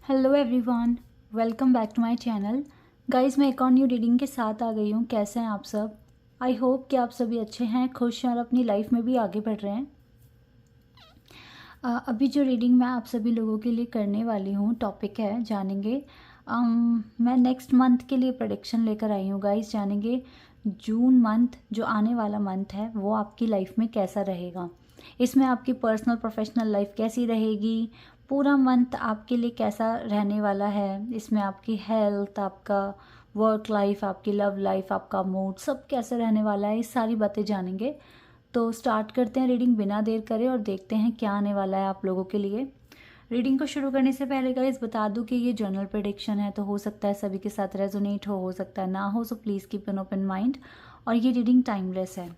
Hello everyone, welcome back to my channel. Guys, मैं एक और न्यू रीडिंग के साथ आ गई हूँ। कैसे हैं आप सब? आई होप कि आप सभी अच्छे हैं, खुश हैं और अपनी लाइफ में भी आगे बढ़ रहे हैं। अभी जो रीडिंग मैं आप सभी लोगों के लिए करने वाली हूँ, टॉपिक है जानेंगे। मैं नेक्स्ट मंथ के लिए प्रेडिक्शन लेकर आई हूँ गाइस। जानेंगे जून मंथ जो आने वाला मंथ है वो आपकी लाइफ में कैसा रहेगा। इसमें आपकी पर्सनल प्रोफेशनल लाइफ कैसी रहेगी, पूरा मंथ आपके लिए कैसा रहने वाला है। इसमें आपकी हेल्थ, आपका वर्क लाइफ, आपकी लव लाइफ, आपका मूड सब कैसे रहने वाला है, ये सारी बातें जानेंगे। तो स्टार्ट करते हैं रीडिंग बिना देर करे और देखते हैं क्या आने वाला है आप लोगों के लिए। रीडिंग को शुरू करने से पहले गाइस बता दूं कि ये जनरल प्रेडिक्शन है, तो हो सकता है सभी के साथ रेजोनेट हो सकता है ना हो, so please keep an open mind. और ये रीडिंग टाइमलेस है,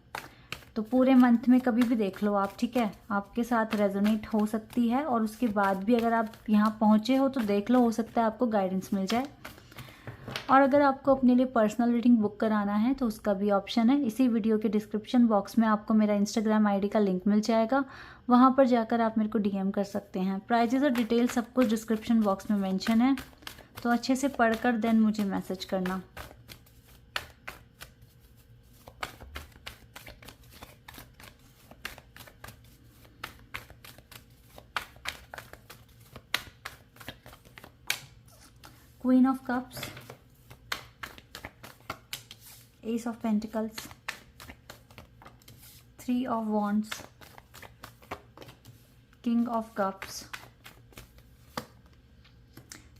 तो पूरे मंथ में कभी भी देख लो आप, ठीक है। आपके साथ रेजोनेट हो सकती है और उसके बाद भी अगर आप यहाँ पहुँचे हो तो देख लो, हो सकता है आपको गाइडेंस मिल जाए। और अगर आपको अपने लिए पर्सनल रीडिंग बुक कराना है तो उसका भी ऑप्शन है। इसी वीडियो के डिस्क्रिप्शन बॉक्स में आपको मेरा इंस्टाग्राम आईडी का लिंक मिल जाएगा, वहाँ पर जाकर आप मेरे को डीएम कर सकते हैं। प्राइजेस और डिटेल सब कुछ डिस्क्रिप्शन बॉक्स में मेंशन है, तो अच्छे से पढ़कर देन मुझे मैसेज करना। Queen of cups, Ace of Pentacles, Three of Wands, King of Cups,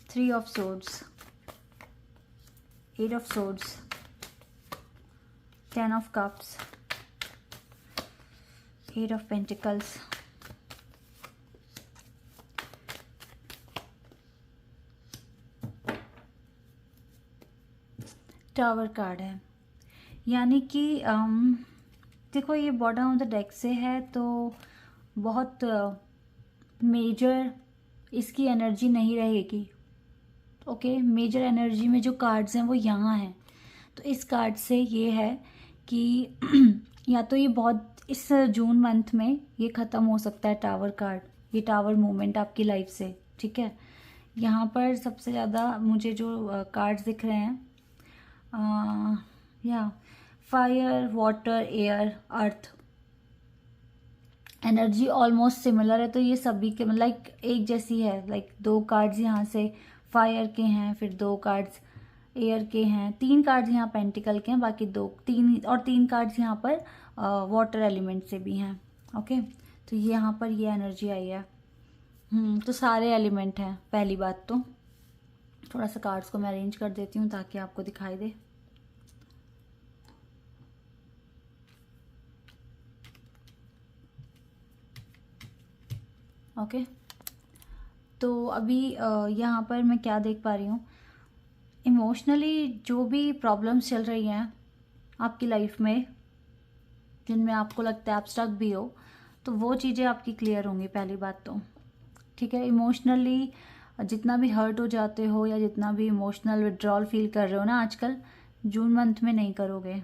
Three of Swords, Eight of Swords, Ten of Cups, Eight of Pentacles, tower card है। यानी कि देखो, ये बॉटम ऑफ द डेक से है तो बहुत मेजर इसकी एनर्जी नहीं रहेगी। ओके, मेजर एनर्जी में जो कार्ड्स हैं वो यहाँ हैं। तो इस कार्ड से ये है कि या तो ये बहुत इस जून मंथ में ये ख़त्म हो सकता है, टावर कार्ड, ये टावर मूवमेंट आपकी लाइफ से, ठीक है। यहाँ पर सबसे ज़्यादा मुझे जो कार्ड्स दिख रहे हैं, या फायर, वाटर, एयर, अर्थ, एनर्जी ऑलमोस्ट सिमिलर है। तो ये सभी के लाइक एक जैसी है। लाइक दो कार्ड्स यहाँ से फायर के हैं, फिर दो कार्ड्स एयर के हैं, तीन कार्ड्स यहाँ पेंटिकल के हैं, बाकी तीन कार्ड्स यहाँ पर वाटर एलिमेंट से भी हैं। ओके, तो ये यहाँ पर ये एनर्जी आई है। तो सारे एलिमेंट हैं। पहली बात तो थोड़ा सा कार्ड्स को मैं अरेंज कर देती हूँ ताकि आपको दिखाई दे। ओके, तो अभी यहाँ पर मैं क्या देख पा रही हूँ, इमोशनली जो भी प्रॉब्लम्स चल रही हैं आपकी लाइफ में, जिनमें आपको लगता है आप स्टक भी हो, तो वो चीज़ें आपकी क्लियर होंगी पहली बात तो, ठीक है। इमोशनली जितना भी हर्ट हो जाते हो या जितना भी इमोशनल विड्रॉल फील कर रहे हो ना आजकल, जून मंथ में नहीं करोगे,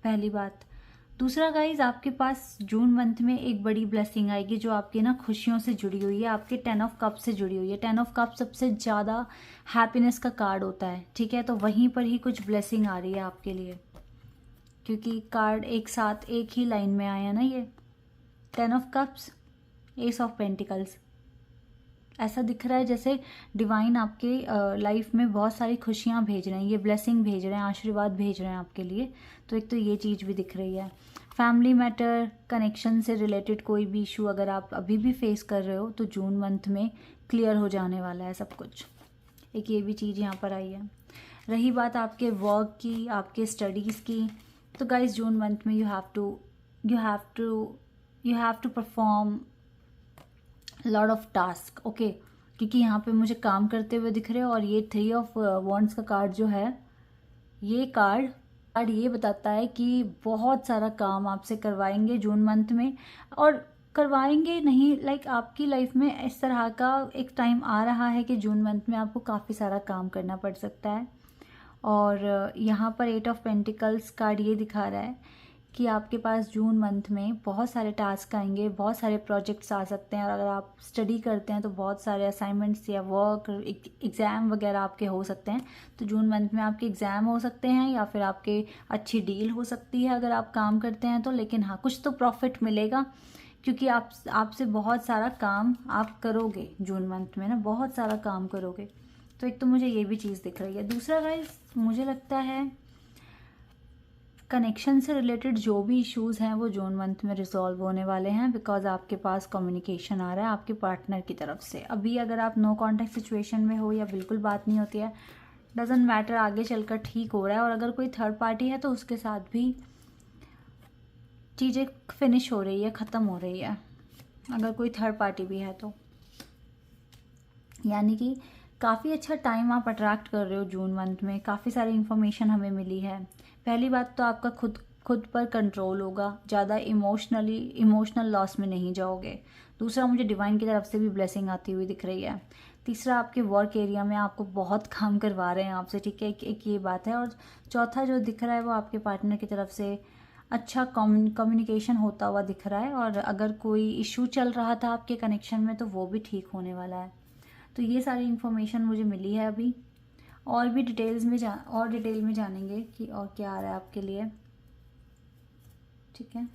पहली बात। दूसरा गाइज, आपके पास जून मंथ में एक बड़ी ब्लेसिंग आएगी जो आपके ना खुशियों से जुड़ी हुई है, आपके 10 ऑफ कप से जुड़ी हुई है। 10 ऑफ कप सबसे ज़्यादा हैप्पीनेस का कार्ड होता है, ठीक है। तो वहीं पर ही कुछ ब्लेसिंग आ रही है आपके लिए, क्योंकि कार्ड एक साथ एक ही लाइन में आया ना, ये 10 of cups, S of pentacles. ऐसा दिख रहा है जैसे डिवाइन आपके लाइफ में बहुत सारी खुशियाँ भेज रहे हैं, ये ब्लेसिंग भेज रहे हैं, आशीर्वाद भेज रहे हैं आपके लिए। तो एक तो ये चीज़ भी दिख रही है। फैमिली मैटर, कनेक्शन से रिलेटेड कोई भी इशू अगर आप अभी भी फेस कर रहे हो तो जून मंथ में क्लियर हो जाने वाला है सब कुछ। एक ये भी चीज़ यहाँ पर आई है। रही बात आपके वर्क की, आपके स्टडीज़ की, तो गाइज जून मंथ में you have to perform lot of task. Okay, क्योंकि यहाँ पे मुझे काम करते हुए दिख रहे हो। और ये 3 ऑफ वॉन्ड्स का कार्ड जो है, ये कार्ड ये बताता है कि बहुत सारा काम आपसे करवाएंगे जून मंथ में। और करवाएंगे नहीं, लाइक आपकी लाइफ में इस तरह का एक टाइम आ रहा है कि जून मंथ में आपको काफ़ी सारा काम करना पड़ सकता है। और यहाँ पर 8 ऑफ पेंटिकल्स कार्ड ये दिखा रहा है कि आपके पास जून मंथ में बहुत सारे टास्क आएंगे, बहुत सारे प्रोजेक्ट्स आ सकते हैं, और अगर आप स्टडी करते हैं तो बहुत सारे असाइनमेंट्स या वर्क, एग्ज़ाम वगैरह आपके हो सकते हैं। तो जून मंथ में आपके एग्ज़ाम हो सकते हैं या फिर आपके अच्छी डील हो सकती है अगर आप काम करते हैं तो। लेकिन हाँ, कुछ तो प्रॉफिट मिलेगा, क्योंकि आपसे बहुत सारा काम आप करोगे जून मंथ में ना, बहुत सारा काम करोगे। तो एक तो मुझे ये भी चीज़ दिख रही है। दूसरा गाइस, मुझे लगता है कनेक्शन से रिलेटेड जो भी इश्यूज़ हैं वो जून मंथ में रिजॉल्व होने वाले हैं, बिकॉज आपके पास कम्युनिकेशन आ रहा है आपके पार्टनर की तरफ से। अभी अगर आप नो कॉन्टैक्ट सिचुएशन में हो या बिल्कुल बात नहीं होती है, डजेंट मैटर, आगे चलकर ठीक हो रहा है। और अगर कोई थर्ड पार्टी है तो उसके साथ भी चीज़ें फिनिश हो रही है, ख़त्म हो रही है, अगर कोई थर्ड पार्टी भी है तो। यानी कि काफ़ी अच्छा टाइम आप अट्रैक्ट कर रहे हो जून मंथ में। काफ़ी सारी इन्फॉर्मेशन हमें मिली है। पहली बात तो आपका खुद पर कंट्रोल होगा, ज़्यादा इमोशनल लॉस में नहीं जाओगे। दूसरा, मुझे डिवाइन की तरफ से भी ब्लेसिंग आती हुई दिख रही है। तीसरा, आपके वर्क एरिया में आपको बहुत काम करवा रहे हैं आपसे, ठीक है, एक ये बात है। और चौथा जो दिख रहा है वो आपके पार्टनर की तरफ से अच्छा कम्युनिकेशन होता हुआ दिख रहा है। और अगर कोई इशू चल रहा था आपके कनेक्शन में तो वो भी ठीक होने वाला है। तो ये सारी इन्फॉर्मेशन मुझे मिली है अभी। और भी डिटेल में जानेंगे कि और क्या आ रहा है आपके लिए, ठीक है।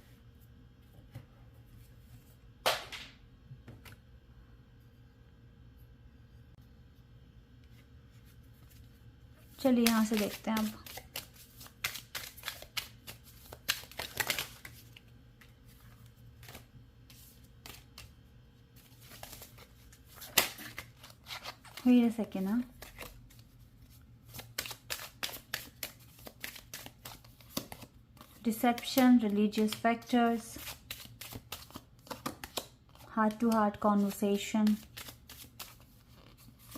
चलिए यहाँ से देखते हैं अब। Wait a second, huh? Deception, religious factors, heart-to-heart conversation,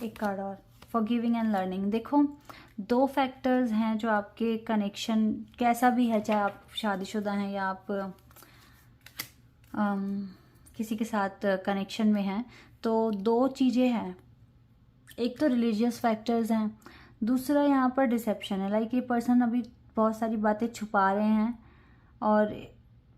एक कार्ड और, forgiving and learning। देखो, 2 फैक्टर्स हैं जो आपके कनेक्शन कैसा भी है, चाहे आप शादीशुदा हैं या आप किसी के साथ कनेक्शन में हैं, तो 2 चीज़ें हैं। एक तो रिलीजियस फैक्टर्स हैं, दूसरा यहाँ पर डिसेप्शन है। लाइक ये पर्सन अभी बहुत सारी बातें छुपा रहे हैं, और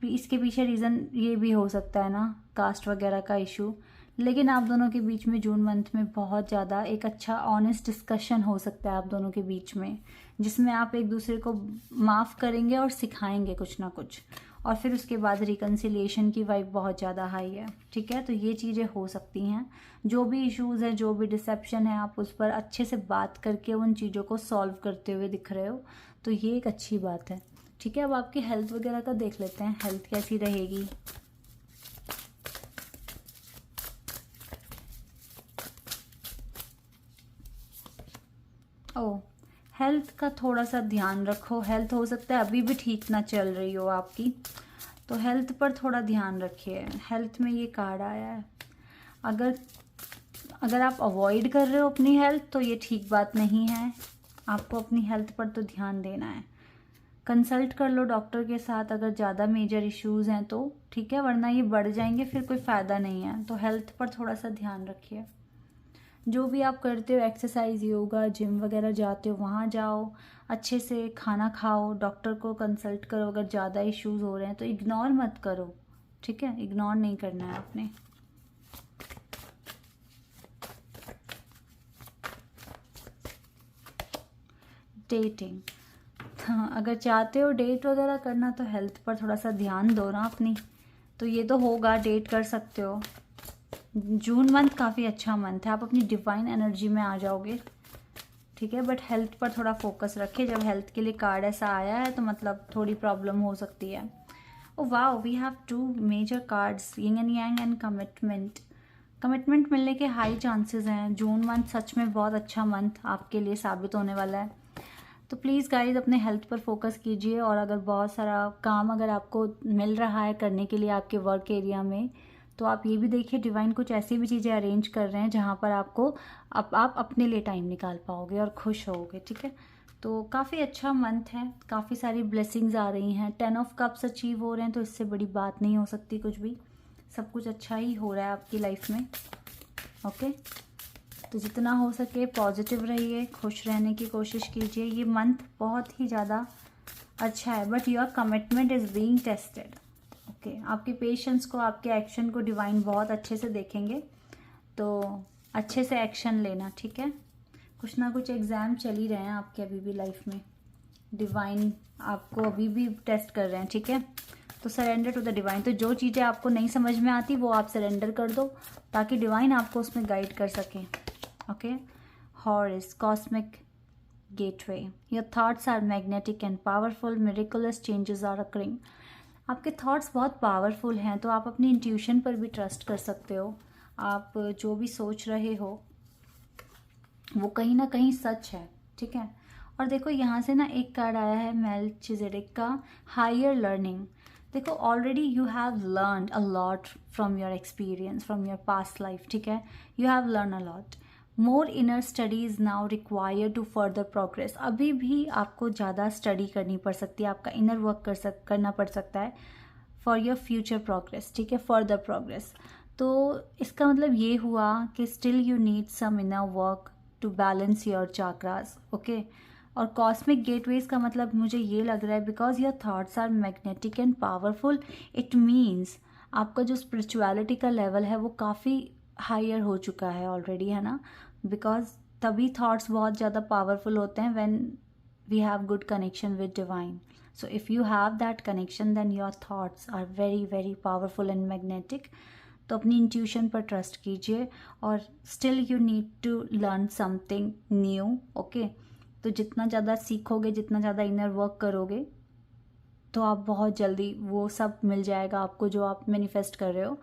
इसके पीछे रीज़न ये भी हो सकता है ना, कास्ट वगैरह का इशू। लेकिन आप दोनों के बीच में जून मंथ में बहुत ज़्यादा एक अच्छा ऑनेस्ट डिस्कशन हो सकता है आप दोनों के बीच में, जिसमें आप एक दूसरे को माफ़ करेंगे और सिखाएंगे कुछ ना कुछ। और फिर उसके बाद रिकन्सिलिएशन की वाइब बहुत ज़्यादा हाई है, ठीक है। तो ये चीज़ें हो सकती हैं। जो भी इश्यूज़ हैं, जो भी डिसेप्शन है, आप उस पर अच्छे से बात करके उन चीज़ों को सॉल्व करते हुए दिख रहे हो, तो ये एक अच्छी बात है, ठीक है। अब आपकी हेल्थ वगैरह का देख लेते हैं, हेल्थ कैसी रहेगी। ओ, हेल्थ का थोड़ा सा ध्यान रखो। हेल्थ हो सकता है अभी भी ठीक ना चल रही हो आपकी, तो हेल्थ पर थोड़ा ध्यान रखिए। हेल्थ में ये कार्ड आया है, अगर आप अवॉइड कर रहे हो अपनी हेल्थ तो ये ठीक बात नहीं है। आपको अपनी हेल्थ पर तो ध्यान देना है। कंसल्ट कर लो डॉक्टर के साथ अगर ज़्यादा मेजर इश्यूज़ हैं तो, ठीक है, वरना ये बढ़ जाएंगे, फिर कोई फ़ायदा नहीं है। तो हेल्थ पर थोड़ा सा ध्यान रखिए। जो भी आप करते हो, एक्सरसाइज, योगा, जिम वगैरह जाते हो, वहाँ जाओ, अच्छे से खाना खाओ, डॉक्टर को कंसल्ट करो। अगर ज़्यादा इश्यूज़ हो रहे हैं तो इग्नोर मत करो, ठीक है, इग्नोर नहीं करना है आपने। डेटिंग, हाँ, अगर चाहते हो डेट वगैरह करना तो हेल्थ पर थोड़ा सा ध्यान दो ना अपनी। तो ये तो होगा, डेट कर सकते हो। जून मंथ काफ़ी अच्छा मंथ है, आप अपनी डिवाइन एनर्जी में आ जाओगे, ठीक है। बट हेल्थ पर थोड़ा फोकस रखें। जब हेल्थ के लिए कार्ड ऐसा आया है तो मतलब थोड़ी प्रॉब्लम हो सकती है। Oh wow, we have 2 major cards, yin and yang and commitment मिलने के हाई चांसेस हैं। जून मंथ सच में बहुत अच्छा मंथ आपके लिए साबित होने वाला है। तो प्लीज़ गाइज अपने हेल्थ पर फोकस कीजिए। और अगर बहुत सारा काम अगर आपको मिल रहा है करने के लिए आपके वर्क एरिया में, तो आप ये भी देखिए डिवाइन कुछ ऐसी भी चीज़ें अरेंज कर रहे हैं जहाँ पर आपको आप अपने लिए टाइम निकाल पाओगे और खुश होगे, ठीक है। तो काफ़ी अच्छा मंथ है, काफ़ी सारी ब्लेसिंग्स आ रही हैं। 10 ऑफ कप्स अचीव हो रहे हैं, तो इससे बड़ी बात नहीं हो सकती कुछ भी। सब कुछ अच्छा ही हो रहा है आपकी लाइफ में, ओके। तो जितना हो सके पॉजिटिव रहिए, खुश रहने की कोशिश कीजिए। ये मंथ बहुत ही ज़्यादा अच्छा है, but your commitment is being tested. Okay, आपके पेशेंस को, आपके एक्शन को डिवाइन बहुत अच्छे से देखेंगे, तो अच्छे से एक्शन लेना, ठीक है। कुछ ना कुछ एग्ज़ाम चल ही रहे हैं आपके अभी भी लाइफ में, डिवाइन आपको अभी भी टेस्ट कर रहे हैं, ठीक है। तो सरेंडर टू द डिवाइन। तो जो चीज़ें आपको नहीं समझ में आती वो आप सरेंडर कर दो, ताकि डिवाइन आपको उसमें गाइड कर सके। Okay, Horus, cosmic gateway. Your thoughts are magnetic and powerful, miraculous changes are occurring. आपके थॉट्स बहुत पावरफुल हैं, तो आप अपनी इंट्यूशन पर भी ट्रस्ट कर सकते हो। आप जो भी सोच रहे हो वो कहीं ना कहीं सच है, ठीक है। और देखो यहाँ से ना एक कार्ड आया है मेल्चिजेडेक का, हायर लर्निंग। देखो already you have learned a lot from your experience, from your past life, ठीक है। You have learn a lot, more inner study is now required to further progress. अभी भी आपको ज़्यादा स्टडी करनी पड़ सकती है, आपका इनर वर्क करना पड़ सकता है फॉर योर फ्यूचर प्रोग्रेस, ठीक है, फर्दर प्रोग्रेस। तो इसका मतलब ये हुआ कि still you need some inner work to balance your chakras. Okay, और कॉस्मिक गेटवेज का मतलब मुझे ये लग रहा है because your thoughts are magnetic and powerful, it means आपका जो स्पिरिचुअलिटी का लेवल है वो काफ़ी हायर हो चुका है ऑलरेडी, है ना। बिकॉज तभी थॉट्स बहुत ज़्यादा पावरफुल होते हैं when we have good connection with divine. So if you have that connection, then your thoughts are very very powerful and magnetic. तो अपनी इंट्यूशन पर ट्रस्ट कीजिए, और still you need to learn something new. Okay, तो जितना ज़्यादा सीखोगे, जितना ज़्यादा इनर वर्क करोगे, तो आप बहुत जल्दी वो सब मिल जाएगा आपको जो आप मैनिफेस्ट कर रहे हो।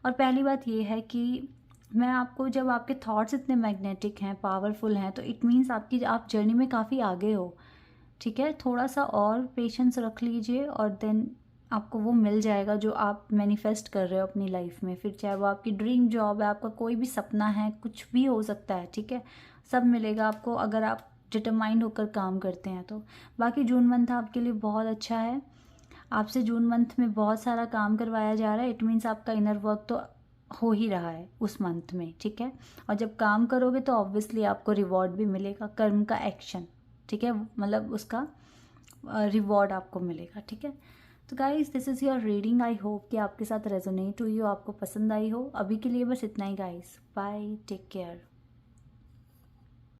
और पहली बात ये है कि मैं आपको, जब आपके थॉट्स इतने मैग्नेटिक हैं, पावरफुल हैं, तो इट मीन्स आप जर्नी में काफ़ी आगे हो, ठीक है। थोड़ा सा और पेशेंस रख लीजिए और देन आपको वो मिल जाएगा जो आप मैनिफेस्ट कर रहे हो अपनी लाइफ में। फिर चाहे वो आपकी ड्रीम जॉब है, आपका कोई भी सपना है, कुछ भी हो सकता है, ठीक है। सब मिलेगा आपको अगर आप डिटरमाइंड होकर काम करते हैं तो। बाकी जून मंथ आपके लिए बहुत अच्छा है, आपसे जून मंथ में बहुत सारा काम करवाया जा रहा है। इट मीन्स आपका इनर वर्क तो हो ही रहा है उस मंथ में, ठीक है। और जब काम करोगे तो ऑब्वियसली आपको रिवॉर्ड भी मिलेगा, कर्म का एक्शन, ठीक है, मतलब उसका रिवॉर्ड आपको मिलेगा, ठीक है। तो guys, this is your reading. I hope कि आपके साथ रेजोनेट हुई हो, आपको पसंद आई हो। अभी के लिए बस इतना ही गाइस, बाय, टेक केयर।